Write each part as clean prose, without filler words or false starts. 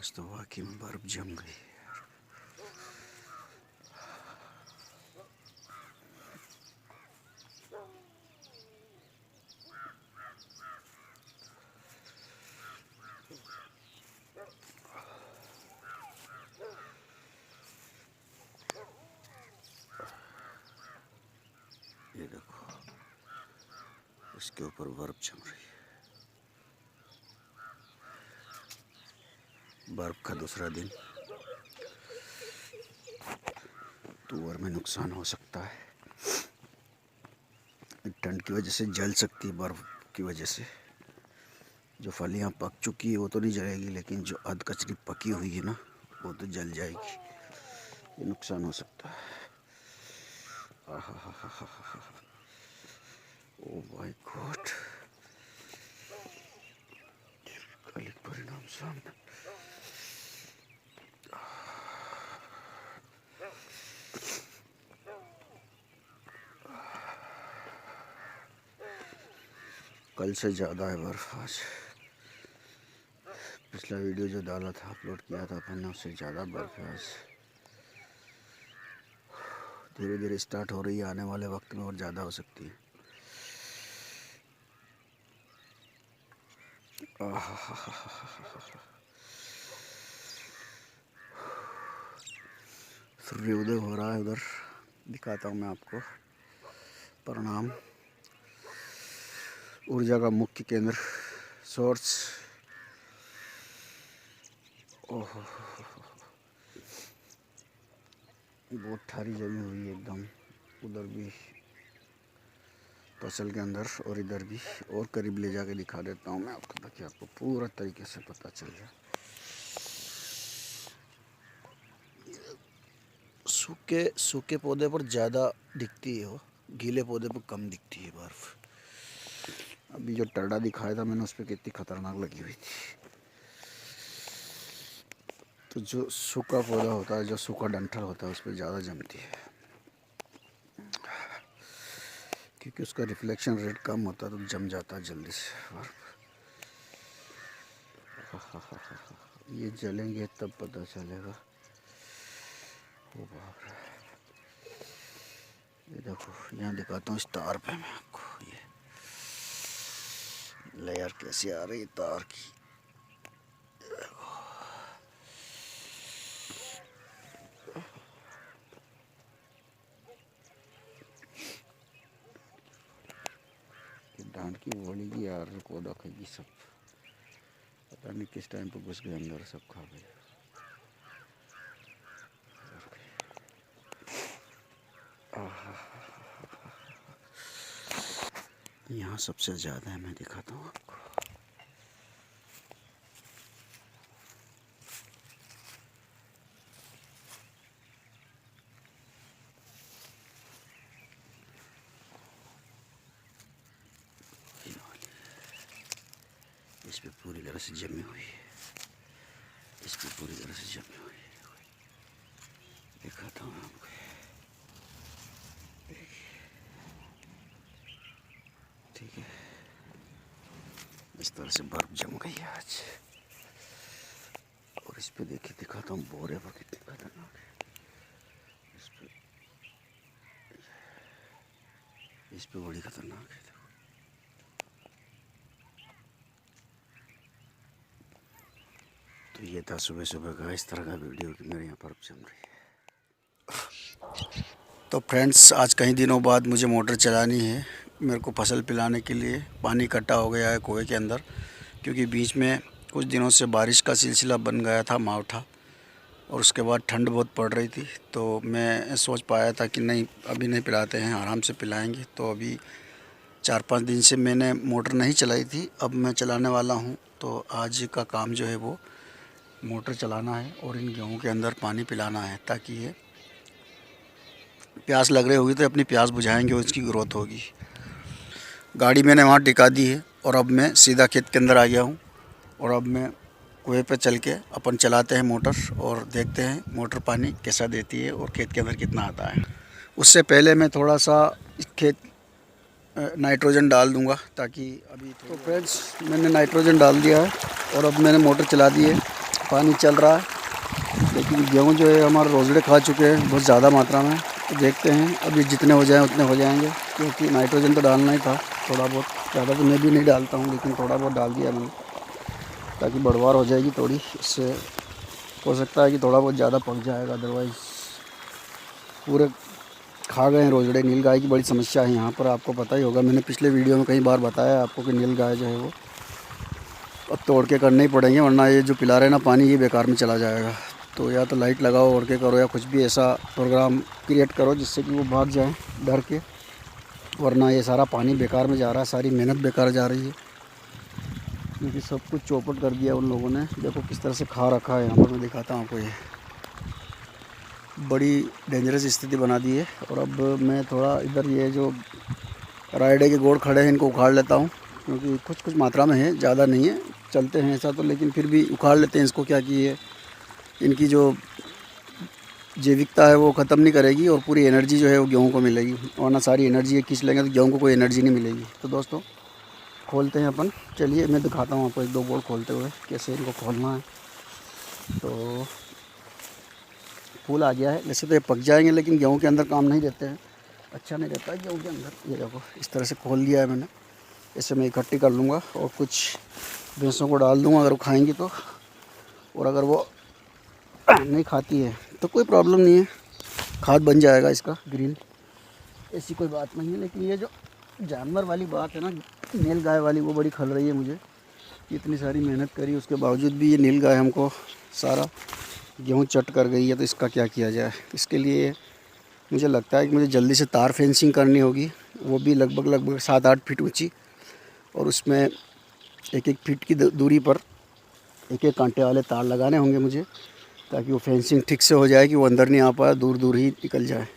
आज तो वाकई में बर्फ जम गई। ये देखो, इसके ऊपर बर्फ जम रही है। बर्फ का दूसरा दिन। तुअर में नुकसान हो सकता है। ठंड की वजह से जल सकती है, बर्फ की वजह से। जो फलियां पक चुकी है वो तो नहीं जलेगी, लेकिन जो अध कचरी पकी हुई है ना, वो तो जल जाएगी। ये नुकसान हो सकता है। ओ माय गॉड, कालिक परिणाम सामने। कल से ज़्यादा है बर्फ आज। पिछला वीडियो जो डाला था, अपलोड किया था अपन ने, उससे ज़्यादा बर्फ है आज। धीरे धीरे स्टार्ट हो रही है, आने वाले वक्त में और ज़्यादा हो सकती है। सूर्योदय हो रहा है उधर, दिखाता हूँ मैं आपको। परिणाम ऊर्जा का मुख्य केंद्र, सोर्स। ओहो, बहुत ठारी जमी हुई है एकदम। उधर भी फसल के अंदर और इधर भी। और करीब ले जाके दिखा देता हूँ मैं आपको, ताकि आपको पूरा तरीके से पता चल जाए। सूखे पौधे पर ज़्यादा दिखती है वो, गीले पौधे पर कम दिखती है बर्फ। अभी जो टर्डा दिखाया था मैंने, उस पर कितनी खतरनाक लगी हुई थी। तो जो सूखा पौधा होता है, जो सूखा डंठल होता है, उस पर ज़्यादा जमती है, क्योंकि उसका रिफ्लेक्शन रेट कम होता है, तो जम जाता है जल्दी से बर्फ। ये जलेंगे तब पता चलेगा। ओ बाप रे, ये देखो, यहाँ दिखाता हूँ स्टार पे मैं आपको। ये लेयर कैसी आ रही तार की। डांट की बोलेगी यार, पौधा खाएगी सब। पता नहीं किस टाइम पे घुस गए अंदर, सब खा गए। यहाँ सबसे ज़्यादा है, मैं दिखाता हूँ आपको। इस पे पूरी तरह से जमी हुई है, इस पे पूरी तरह से जमी हुई है। दिखाता हूँ आपको। ठीक है, इस तरह से बर्फ जम गई है आज। और इस पे देखिए, दिखाता हूँ बोरे पर कितनी खतरनाक है। इस पे बड़ी खतरनाक है। तो ये था सुबह सुबह का इस तरह का वीडियो कि मेरे यहाँ बर्फ जम रही है। तो फ्रेंड्स, आज कई दिनों बाद मुझे मोटर चलानी है। मेरे को फसल पिलाने के लिए पानी इकट्ठा हो गया है कुएं के अंदर, क्योंकि बीच में कुछ दिनों से बारिश का सिलसिला बन गया था, मावठा, और उसके बाद ठंड बहुत पड़ रही थी। तो मैं सोच पाया था कि नहीं, अभी नहीं पिलाते हैं, आराम से पिलाएंगे। तो अभी 4-5 दिन से मैंने मोटर नहीं चलाई थी, अब मैं चलाने वाला हूँ। तो आज का काम जो है वो मोटर चलाना है और इन गेहूँ के अंदर पानी पिलाना है, ताकि ये प्यास लग रही होगी तो अपनी प्यास बुझाएंगे और इसकी ग्रोथ होगी। गाड़ी मैंने वहाँ टिका दी है और अब मैं सीधा खेत के अंदर आ गया हूँ। और अब मैं कुएं पे चल के अपन चलाते हैं मोटर, और देखते हैं मोटर पानी कैसा देती है और खेत के अंदर कितना आता है। उससे पहले मैं थोड़ा सा खेत नाइट्रोजन डाल दूंगा, ताकि अभी तो फ्रेंड्स, मैंने नाइट्रोजन डाल दिया है और अब मैंने मोटर चला दी है। पानी चल रहा है, लेकिन गेहूँ जो है हमारे रोजड़े खा चुके हैं बहुत ज़्यादा मात्रा में। तो देखते हैं अभी जितने हो जाएँ उतने हो जाएंगे, क्योंकि नाइट्रोजन तो डालना ही था थोड़ा बहुत। ज़्यादा तो मैं भी नहीं डालता हूँ, लेकिन थोड़ा बहुत डाल दिया मैंने, ताकि बढ़वार हो जाएगी थोड़ी। इससे हो सकता है कि थोड़ा बहुत ज़्यादा पक जाएगा, अदरवाइज़ पूरे खा गए हैं रोजड़े। नीलगाय की बड़ी समस्या है यहाँ पर, आपको पता ही होगा, मैंने पिछले वीडियो में कई बार बताया आपको कि नीलगाय जो है वो अब तोड़ के करने ही पड़ेंगे, वरना ये जो पिला रहे हैं ना पानी, ये बेकार में चला जाएगा। तो या तो लाइट लगाओ, ओढ़ के करो, या कुछ भी ऐसा प्रोग्राम क्रिएट करो जिससे कि वो भाग जाए डर के, वरना ये सारा पानी बेकार में जा रहा है, सारी मेहनत बेकार जा रही है, क्योंकि सब कुछ चौपट कर दिया उन लोगों ने। देखो किस तरह से खा रखा है यहाँ पर, मैं दिखाता हूँ आपको। ये बड़ी डेंजरस स्थिति बना दी है। और अब मैं थोड़ा इधर ये जो रायडे के गोड़ खड़े हैं इनको उखाड़ लेता हूँ, क्योंकि कुछ कुछ मात्रा में है, ज़्यादा नहीं है, चलते हैं ऐसा तो, लेकिन फिर भी उखाड़ लेते हैं इसको। क्या कि ये इनकी जो जैविकता है वो ख़त्म नहीं करेगी, और पूरी एनर्जी जो है वो गेहूँ को मिलेगी, वरना सारी एनर्जी ये खींच लेंगे तो गेहूँ को कोई एनर्जी नहीं मिलेगी। तो दोस्तों खोलते हैं अपन, चलिए मैं दिखाता हूँ आपको एक दो गोड़ खोलते हुए कैसे इनको खोलना है। तो फूल आ गया है, वैसे तो ये पक जाएंगे, लेकिन गेहूँ के अंदर काम नहीं देते हैं, अच्छा नहीं रहता है गेहूँ के अंदर। ये देखो इस तरह से खोल दिया है मैंने, इसे मैं इकट्ठी कर लूँगा और कुछ भैंसों को डाल दूँगा अगर वो खाएंगी तो। और अगर वो नहीं खाती है तो कोई प्रॉब्लम नहीं है, खाद बन जाएगा इसका ग्रीन, ऐसी कोई बात नहीं है। लेकिन ये जो जानवर वाली बात है ना, नीलगाय वाली, वो बड़ी खल रही है मुझे। इतनी सारी मेहनत करी उसके बावजूद भी ये नीलगाय हमको सारा गेहूँ चट कर गई है। तो इसका क्या किया जाए? इसके लिए मुझे लगता है कि मुझे जल्दी से तार फेंसिंग करनी होगी, वो भी लगभग 7-8 फीट ऊंची, और उसमें 1-1 फीट की दूरी पर 1-1 कांटे वाले तार लगाने होंगे मुझे, ताकि वो फेंसिंग ठीक से हो जाए कि वो अंदर नहीं आ पाए, दूर दूर ही निकल जाए।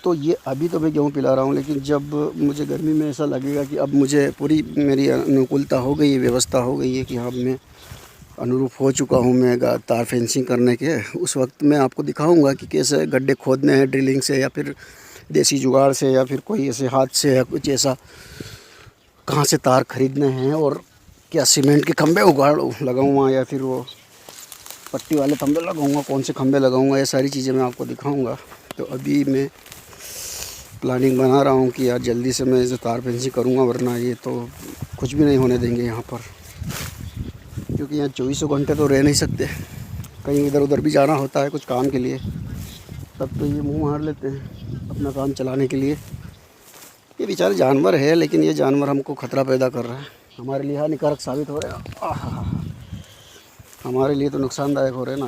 तो ये अभी तो मैं गेहूँ पिला रहा हूँ, लेकिन जब मुझे गर्मी में ऐसा लगेगा कि अब मुझे पूरी मेरी अनुकूलता हो गई है, व्यवस्था हो गई है कि हाँ मैं अनुरूप हो चुका हूँ मैं तार फेंसिंग करने के, उस वक्त मैं आपको दिखाऊंगा कि कैसे गड्ढे खोदने हैं ड्रिलिंग से, या फिर देसी जुगाड़ से, या फिर कोई ऐसे हाथ से, या कुछ ऐसा कहाँ से तार खरीदने हैं, और क्या सीमेंट के खंभे लगाऊंगा या फिर वो पट्टी वाले खंभे लगाऊंगा, कौन से खंभे लगाऊंगा, ये सारी चीज़ें मैं आपको दिखाऊंगा। तो अभी मैं प्लानिंग बना रहा हूँ कि यार जल्दी से मैं इसे तार फेंसिंग करूँगा, वरना ये तो कुछ भी नहीं होने देंगे यहाँ पर, क्योंकि यहाँ 24 घंटे तो रह नहीं सकते, कहीं इधर उधर भी जाना होता है कुछ काम के लिए, तब तो ये मुँह मार लेते हैं अपना काम चलाने के लिए। ये बेचारे जानवर है, लेकिन ये जानवर हमको ख़तरा पैदा कर रहा है, हमारे लिए हानिकारक साबित हो रहे हैं, हमारे लिए तो नुकसानदायक हो रहे ना।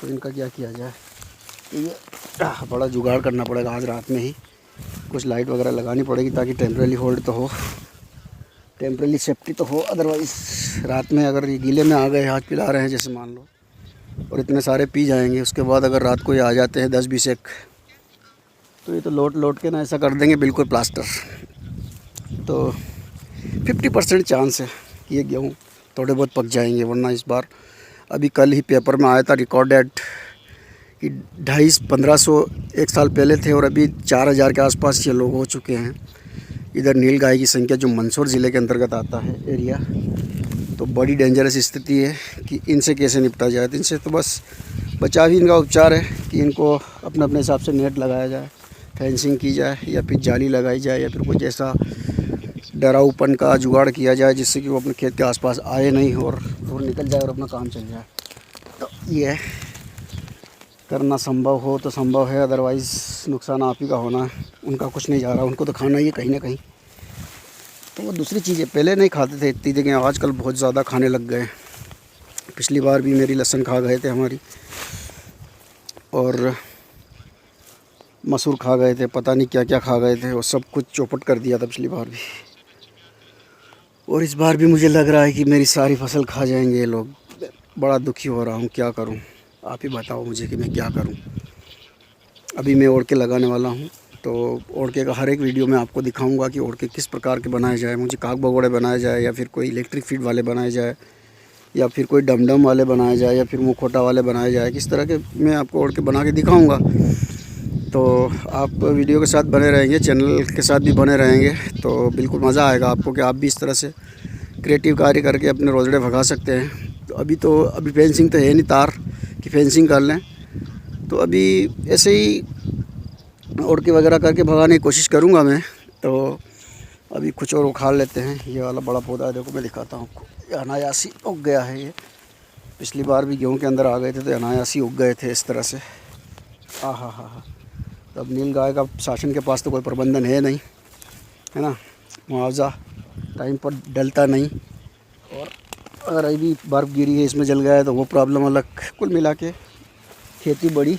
तो इनका क्या किया जाए? तो ये बड़ा जुगाड़ करना पड़ेगा, आज रात में ही कुछ लाइट वगैरह लगानी पड़ेगी, ताकि टेम्परेरी होल्ड तो हो, टेम्परेरी सेफ्टी तो हो। अदरवाइज़ रात में अगर ये गीले में आ गए, आज पिला रहे हैं जैसे मान लो, और इतने सारे पी जाएंगे, उसके बाद अगर रात को ये आ जाते हैं 10-20 एक, तो ये तो लौट के ना ऐसा कर देंगे बिल्कुल प्लास्टर। तो 50% चांस है कि ये गेहूँ थोड़े बहुत पक जाएंगे, वरना इस बार अभी कल ही पेपर में आया था रिकॉर्डेड कि 250-1500 एक साल पहले थे, और अभी 4000 के आसपास ये लोग हो चुके हैं। इधर नीलगाय की संख्या जो मंदसौर ज़िले के अंतर्गत आता है एरिया, तो बड़ी डेंजरस स्थिति है कि इनसे कैसे निपटा जाए। तो इनसे तो बस बचाव ही इनका उपचार है कि इनको अपने अपने हिसाब से नेट लगाया जाए, फेंसिंग की जाए, या फिर जाली लगाई जाए, या फिर कुछ ऐसा डराऊपन का जुगाड़ किया जाए जिससे कि वो अपने खेत के आसपास आए नहीं और दूर निकल जाए और अपना काम चल जाए। तो ये करना संभव हो तो संभव है, अदरवाइज़ नुकसान आप ही का होना है, उनका कुछ नहीं जा रहा, उनको तो खाना ही है कहीं ना कहीं। तो वो दूसरी चीज़ें पहले नहीं खाते थे इतनी, लेकिन आजकल बहुत ज़्यादा खाने लग गए। पिछली बार भी मेरी लहसुन खा गए थे हमारी, और मसूर खा गए थे, पता नहीं क्या क्या खा गए थे, वो सब कुछ चौपट कर दिया था पिछली बार भी। और इस बार भी मुझे लग रहा है कि मेरी सारी फसल खा जाएंगे ये लोग। बड़ा दुखी हो रहा हूँ, क्या करूँ? आप ही बताओ मुझे कि मैं क्या करूँ। अभी मैं ओढ़ के लगाने वाला हूँ, तो ओढ़ के का हर एक वीडियो में आपको दिखाऊंगा कि ओढ़ के किस प्रकार के बनाए जाए, मुझे काग भगोड़े बनाए जाए, या फिर कोई इलेक्ट्रिक फीड वाले बनाए जाए, या फिर कोई डमडम वाले बनाए जाए, या फिर मुखोटा वाले बनाए जाए, किस तरह के मैं आपको ओढ़ के बना के दिखाऊँगा। तो आप वीडियो के साथ बने रहेंगे, चैनल के साथ भी बने रहेंगे, तो बिल्कुल मज़ा आएगा आपको कि आप भी इस तरह से क्रिएटिव कार्य करके अपने रोजड़े भगा सकते हैं। तो अभी फेंसिंग तो है नहीं, तार की फेंसिंग कर लें। तो अभी ऐसे ही उड़के वगैरह करके भगाने की कोशिश करूँगा मैं। तो अभी कुछ और उखाड़ लेते हैं। ये वाला बड़ा पौधा है, देखो मैं दिखाता हूँ आपको, ये अनायासी उग गया है। ये पिछली बार भी गेहूँ के अंदर आ गए थे तो अनायासी उग गए थे इस तरह से। हा। तो अब नील गाय का शासन के पास तो कोई प्रबंधन है नहीं, है ना, मुआवजा टाइम पर डलता नहीं। और अगर अभी बर्फ़ गिरी है इसमें जल गया है तो वो प्रॉब्लम अलग। कुल मिला के खेती बड़ी,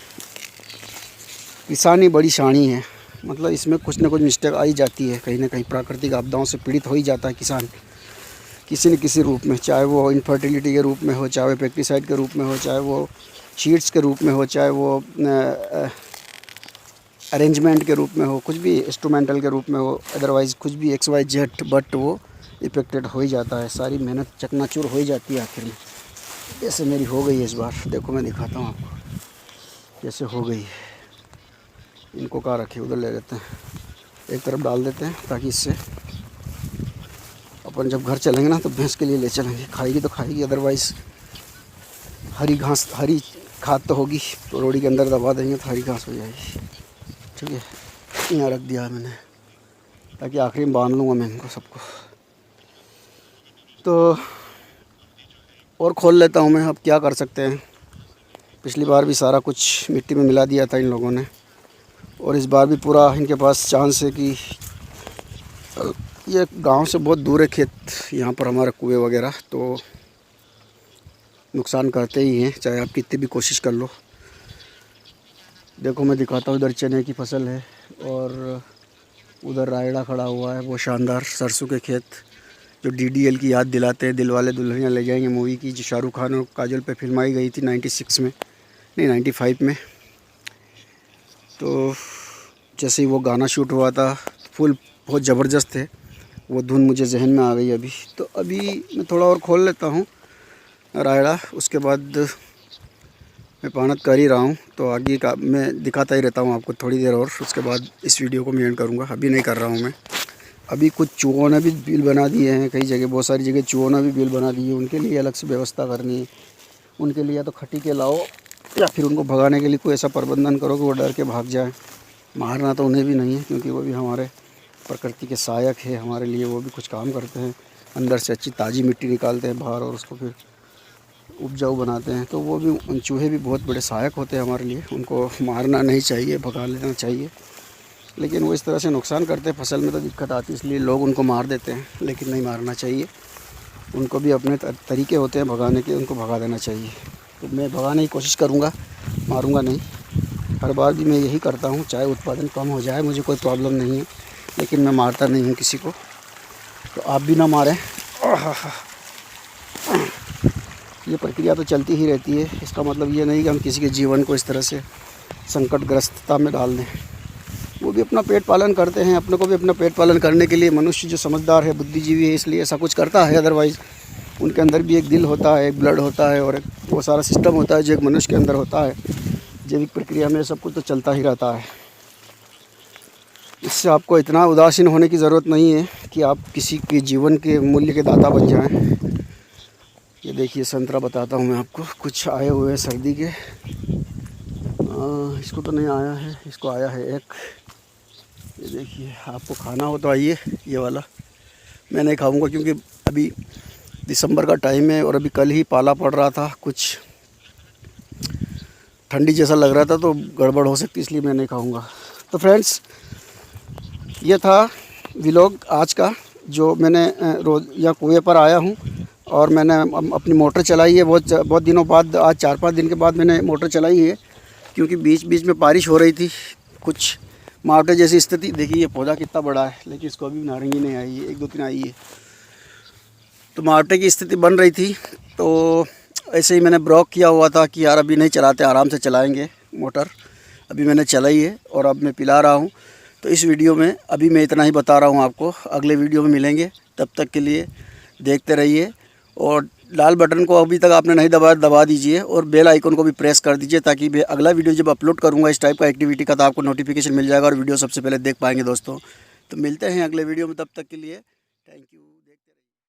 किसानी बड़ी शानी है। मतलब इसमें कुछ ना कुछ मिस्टेक आई जाती है, कहीं ना कहीं प्राकृतिक आपदाओं से पीड़ित हो ही जाता है किसान किसी न किसी रूप में, चाहे वो इनफर्टिलिटी के रूप में हो, चाहे वो पेस्टिसाइड के रूप में हो, चाहे वो शीड्स के रूप में हो, चाहे वो अरेंजमेंट के रूप में हो, कुछ भी इंस्ट्रूमेंटल के रूप में हो, अदरवाइज़ कुछ भी XYZ, बट वो इफेक्टेड हो ही जाता है। सारी मेहनत चकनाचूर हो ही जाती है आखिर में। जैसे मेरी हो गई है इस बार, देखो मैं दिखाता हूँ आपको, जैसे हो गई है। इनको कहाँ रखे, उधर ले लेते हैं, एक तरफ डाल देते हैं ताकि इससे अपन जब घर चलेंगे ना तो भैंस के लिए ले चलेंगे, खाएगी तो खाएगी, अदरवाइज़ हरी घास, हरी खाद तो होगी तो रोड़ी के अंदर दबा देंगे तो हरी घास हो जाएगी। ठीक है, यहाँ रख दिया है मैंने ताकि आखिरी में बांध लूँगा मैं इनको सबको। तो और खोल लेता हूँ मैं, अब क्या कर सकते हैं। पिछली बार भी सारा कुछ मिट्टी में मिला दिया था इन लोगों ने, और इस बार भी पूरा इनके पास चांस है कि ये गांव से बहुत दूर है खेत, यहाँ पर हमारा कुएं वगैरह, तो नुकसान करते ही हैं चाहे आप कितनी भी कोशिश कर लो। देखो मैं दिखाता हूँ, इधर चने की फसल है और उधर रायड़ा खड़ा हुआ है, वो शानदार सरसों के खेत जो DDL की याद दिलाते हैं, दिलवाले दुल्हनिया ले जाएंगे मूवी की, जो शाहरुख खान और काजोल पे फिल्माई गई थी 96 में, नहीं 95 में। तो जैसे ही वो गाना शूट हुआ था, फुल बहुत ज़बरदस्त थे, वो धुन मुझे जहन में आ गई अभी। तो अभी मैं थोड़ा और खोल लेता हूँ रायड़ा, उसके बाद मैं पानत कर ही रहा हूँ तो आगे का मैं दिखाता ही रहता हूँ आपको थोड़ी देर और, उसके बाद इस वीडियो को मैं एंड करूँगा। अभी नहीं कर रहा हूँ मैं। अभी कुछ चूहों ने भी बिल बना दिए हैं, कई जगह, बहुत सारी जगह चूहों ने भी बिल बना दिए, उनके लिए अलग से व्यवस्था करनी है। उनके लिए या तो खटी के लाओ या फिर उनको भगाने के लिए कोई ऐसा प्रबंधन करो कि वो डर के भाग जाए। मारना तो उन्हें भी नहीं है क्योंकि वो भी हमारे प्रकृति के सहायक है हमारे लिए, वो भी कुछ काम करते हैं, अंदर से अच्छी ताज़ी मिट्टी निकालते हैं बाहर और उसको फिर उपजाऊ बनाते हैं। तो वो भी, चूहे भी बहुत बड़े सहायक होते हैं हमारे लिए, उनको मारना नहीं चाहिए, भगा लेना चाहिए। लेकिन वो इस तरह से नुकसान करते हैं, फसल में तो दिक्कत आती है, इसलिए लोग उनको मार देते हैं, लेकिन नहीं मारना चाहिए। उनको भी अपने तरीके होते हैं भगाने के, उनको भगा देना चाहिए। तो मैं भगाने की कोशिश करूँगा, मारूँगा नहीं। हर बार भी मैं यही करता हूँ, चाहे उत्पादन कम हो जाए मुझे कोई प्रॉब्लम नहीं है, लेकिन मैं मारता नहीं हूँ किसी को। तो आप भी ना मारें। ये प्रक्रिया तो चलती ही रहती है, इसका मतलब ये नहीं कि हम किसी के जीवन को इस तरह से संकटग्रस्तता में डाल दें। वो भी अपना पेट पालन करते हैं, अपने को भी अपना पेट पालन करने के लिए मनुष्य जो समझदार है, बुद्धिजीवी है, इसलिए ऐसा कुछ करता है। अदरवाइज़ उनके अंदर भी एक दिल होता है, एक ब्लड होता है और एक वो सारा सिस्टम होता है जो एक मनुष्य के अंदर होता है। जैविक प्रक्रिया में सब कुछ तो चलता ही रहता है। इससे आपको इतना उदासीन होने की ज़रूरत नहीं है कि आप किसी के जीवन के मूल्य के दाता बन जाएं। ये देखिए संतरा बताता हूँ मैं आपको, कुछ आए हुए हैं सर्दी के। इसको तो नहीं आया है, इसको आया है एक। ये देखिए, आपको खाना हो तो आइए। ये वाला मैं नहीं खाऊंगा क्योंकि अभी दिसंबर का टाइम है और अभी कल ही पाला पड़ रहा था, कुछ ठंडी जैसा लग रहा था तो गड़बड़ हो सकती, इसलिए मैं नहीं खाऊंगा। तो फ्रेंड्स, ये था व्लॉग आज का, जो मैंने रोज़ या कुएं पर आया हूँ और मैंने अपनी मोटर चलाई है। बहुत दिनों बाद, आज 4-5 दिन के बाद मैंने मोटर चलाई है, क्योंकि बीच बीच में बारिश हो रही थी, कुछ मावटे जैसी स्थिति। देखिए ये पौधा कितना बड़ा है, लेकिन इसको अभी नारंगी नहीं आई है, 1-2 दिन आई है। तो मावटे की स्थिति बन रही थी, तो ऐसे ही मैंने ब्लॉक किया हुआ था कि यार अभी नहीं चलाते, आराम से चलाएँगे मोटर। अभी मैंने चलाई है और अब मैं पिला रहा हूँ। तो इस वीडियो में अभी मैं इतना ही बता रहा हूँ आपको, अगले वीडियो में मिलेंगे। तब तक के लिए देखते रहिए और लाल बटन को अभी तक आपने नहीं दबाया, दबा दीजिए और बेल आइकन को भी प्रेस कर दीजिए, ताकि मैं अगला वीडियो जब अपलोड करूँगा इस टाइप का एक्टिविटी का, तो आपको नोटिफिकेशन मिल जाएगा और वीडियो सबसे पहले देख पाएंगे दोस्तों। तो मिलते हैं अगले वीडियो में, तब तक के लिए थैंक यू।